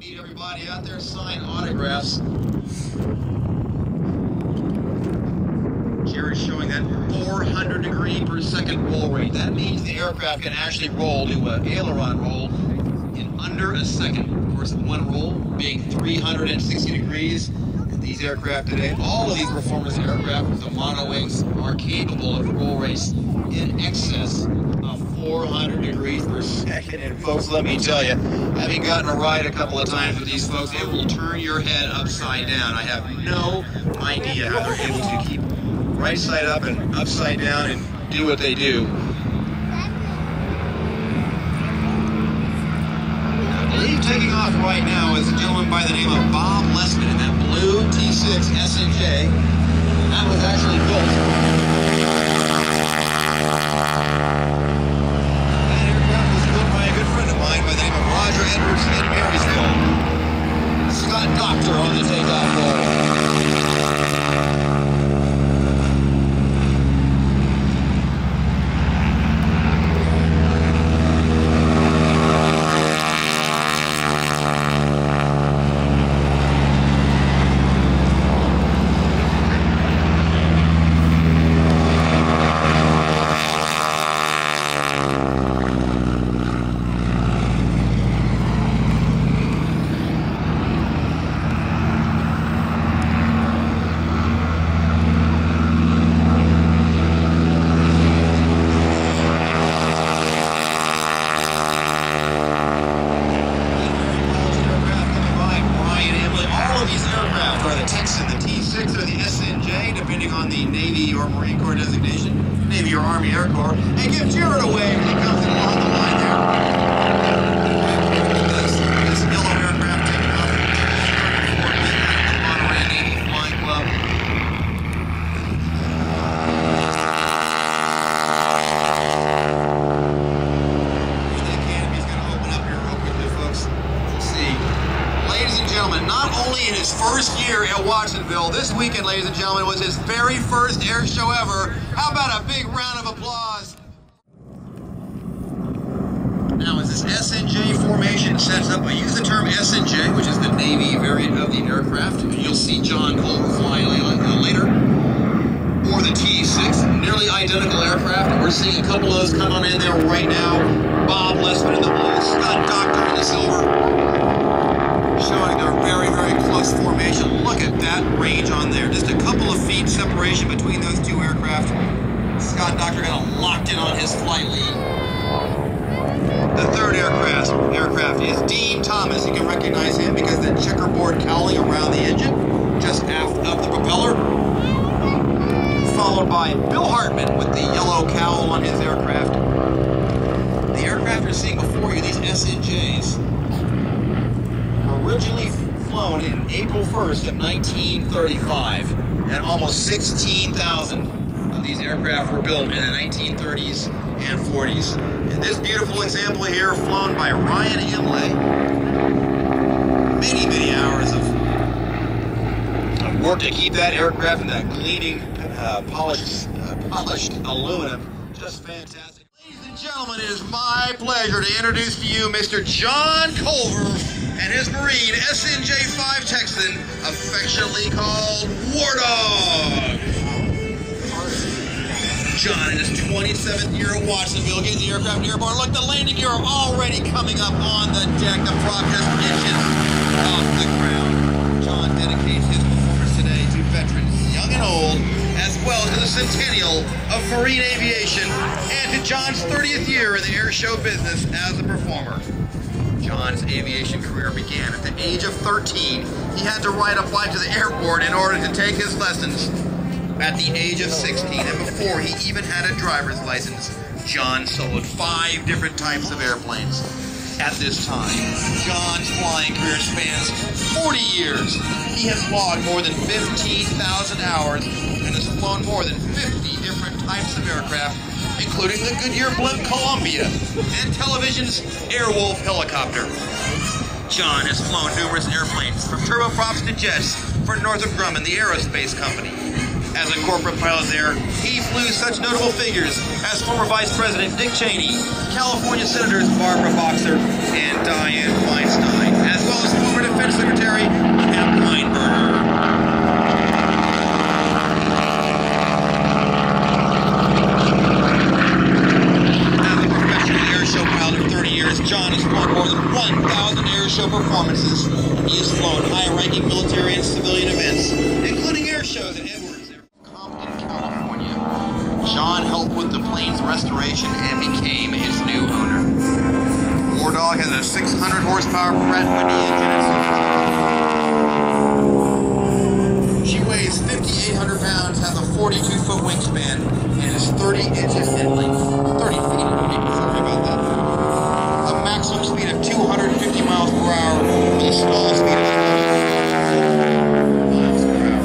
Meet everybody out there, sign autographs. Here is showing that 400 degree per second roll rate. That means the aircraft can actually roll to an aileron roll in under a second. Of course, one roll being 360 degrees. These aircraft today, all of these performance aircraft with the monowings are capable of roll rates in excess of 400 degrees per second. And folks, let me tell you, having gotten a ride a couple of times with these folks, it will turn your head upside down. I have no idea how they're able to keep right side up and upside down and do what they do. I believe taking off right now is a gentleman by the name of Bob Lessman in that blue T-6 S&J. That was actually built. That aircraft was built by a good friend of mine by the name of Roger Edwards in Marysville. Scott Doctor on the takeoff roll. The Texan, the T-6, or the SNJ, depending on the Navy or Marine Corps designation, Navy or Army Air Corps. Hey, give Jared a wave when he comes along the line there. This yellow aircraft taking off at the Monterey Navy Flying Club. The canopy's going to open up here real quickly, folks. We'll see. Ladies and gentlemen, not only in his first year at Watsonville, this weekend, ladies and gentlemen, was his very first air show ever. How about a big round of applause? Now, as this SNJ formation sets up, I use the term SNJ, which is the Navy variant of the aircraft. You'll see John Culver fly later. Or the T-6, nearly identical aircraft. We're seeing a couple of those come on in there right now. Bob Lessman in the blue, Scott Doctor in the silver. Showing their very, very close formation. Look at that range on there. Just a couple of feet separation between those two aircraft. Scott Doctor got locked in on his flight lead. The third aircraft is Dean Thomas. You can recognize him because of the checkerboard cowling around the engine, just aft of the propeller. Followed by Bill Hartman with the yellow cowl on his aircraft. The aircraft you're seeing before you, these SNJs, originally flown in April 1st of 1935, and almost 16,000 of these aircraft were built in the 1930s and 40s. And this beautiful example here, flown by Ryan Imlay, many, many hours of work to keep that aircraft in that gleaming, polished aluminum. Just fantastic. Ladies and gentlemen, it is my pleasure to introduce to you Mr. John Culver and his Marine SNJ-5 Texan, affectionately called War Dog. John, in his 27th year at Watsonville, getting the aircraft airborne. Look, the landing gear already coming up on the deck. The prop just inches off the ground. John dedicates his performance today to veterans, young and old, as well as to the centennial of marine aviation, and to John's 30th year in the air show business as a performer. John's aviation career began at the age of 13. He had to ride a flight to the airport in order to take his lessons at the age of 16. And before he even had a driver's license, John soloed 5 different types of airplanes. At this time, John's flying career spans 40 years. He has logged more than 15,000 hours and has flown more than 50 different types of aircraft, including the Goodyear blimp Columbia and television's Airwolf helicopter. John has flown numerous airplanes, from turboprops to jets, for Northrop Grumman, the aerospace company. As a corporate pilot there, he flew such notable figures as former Vice President Dick Cheney, California Senators Barbara Boxer and Dianne Feinstein, as well as former airshow performances. He has flown high-ranking military and civilian events, including air shows at Edwards, Compton, California. John helped with the plane's restoration and became its new owner. War Dog has a 600 horsepower Pratt & Whitney engine. She weighs 5,800 pounds, has a 42-foot wingspan, and is 30 inches in length. 30 feet in length, sorry about that. A maximum speed of 250 miles per hour with a stall speed of 30 miles per hour.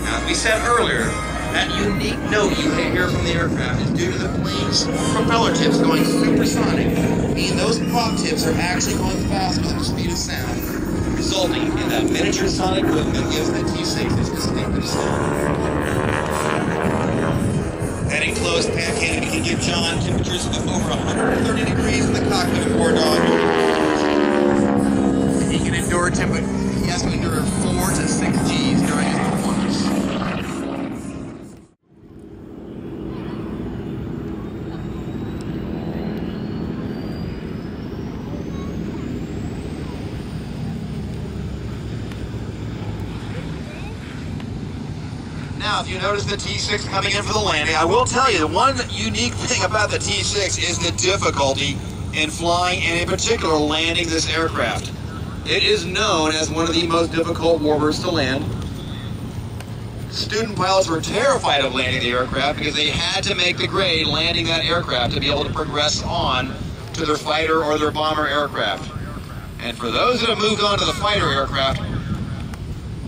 Now, as we said earlier, that unique note you hear from the aircraft is due to the plane's propeller tips going supersonic, meaning those prop tips are actually going faster than the speed of sound, resulting in that miniature sonic boom that gives the T-6 its distinctive sound. Heading close, pan canopy can give John temperatures of over 130 degrees in the cockpit of War Dog. He can endure he has to endure 4 to 6 Gs during his performance. Now, if you notice the T-6 coming in for the landing, I will tell you the one unique thing about the T-6 is the difficulty in flying and in particular landing this aircraft. It is known as one of the most difficult warbirds to land. Student pilots were terrified of landing the aircraft because they had to make the grade landing that aircraft to be able to progress on to their fighter or their bomber aircraft. And for those that have moved on to the fighter aircraft,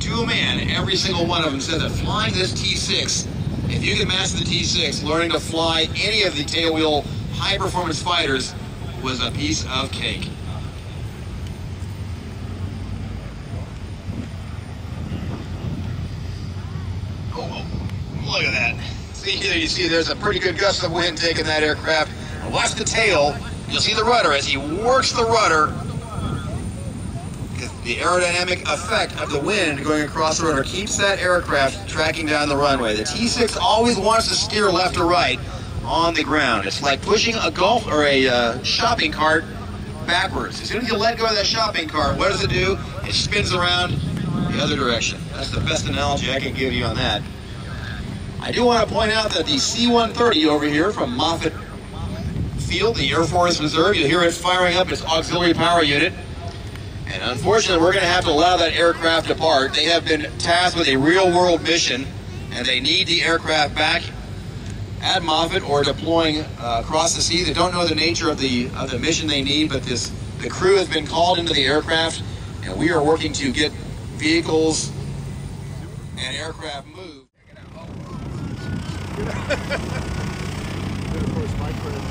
to a man, every single one of them said that flying this T-6, if you can master the T-6, learning to fly any of the tailwheel high-performance fighters was a piece of cake. Oh, look at that. See here, you see there's a pretty good gust of wind taking that aircraft. And watch the tail. You'll see the rudder as he works the rudder. The aerodynamic effect of the wind going across the rudder keeps that aircraft tracking down the runway. The T-6 always wants to steer left or right on the ground. It's like pushing a golf or a shopping cart backwards. As soon as you let go of that shopping cart, what does it do? It spins around the other direction. That's the best analogy I can give you on that. I do want to point out that the C-130 over here from Moffett Field, the Air Force Reserve, you'll hear it firing up its auxiliary power unit. And unfortunately, we're going to have to allow that aircraft to depart. They have been tasked with a real-world mission, and they need the aircraft back at Moffett or deploying across the sea. They don't know the nature of the mission they need, but the crew has been called into the aircraft, and we are working to get vehicles and aircraft moved. Of course, my credit.